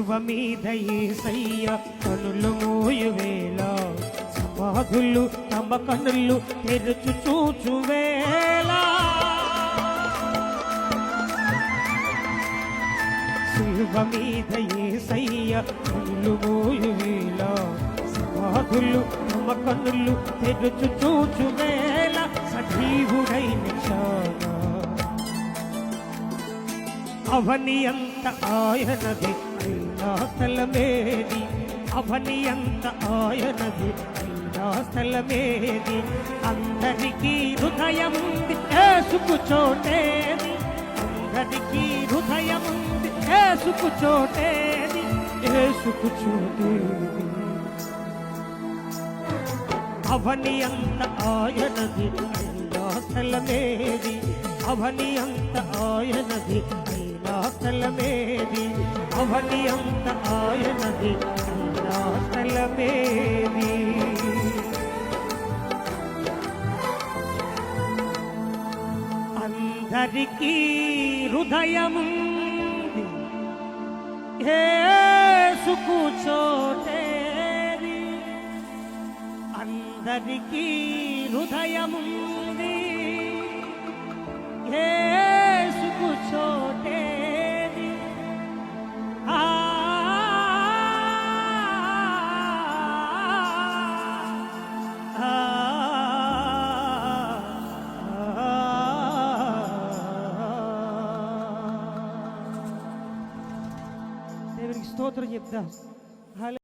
సిలువ మీద యేసయ్య కనులు మూయువేళ సమాధులు తమ కనులు తెరుచు చూచువేళ సిలువ మీద యేసయ్య కనులు మూయువేళ సమాధులు తమ కనులు తెరుచు చూచువేళ సజీవుడైన క్షణ అవని అంత ఆయనది అయినా స్థలమేది అవని అంత ఆయనది అయినా స్థలమేది అందరికీ హృదయముంది యేసుకు చోటేది అందరికీ హృదయముంది యేసుకు చోటేది యేసుకు చోటేది అవని అంత ఆయనది అయినా స్థలమేది అవని అంత ఆయనది స్థలమేది అవని అంత ఆయనది స్థలమేది అందరికీ హృదయముంది యేసుకు చోటేది అందరికీ హృదయముంది యేసుకు చోటేది దేవునికి స్తోత్రం చెప్దాం.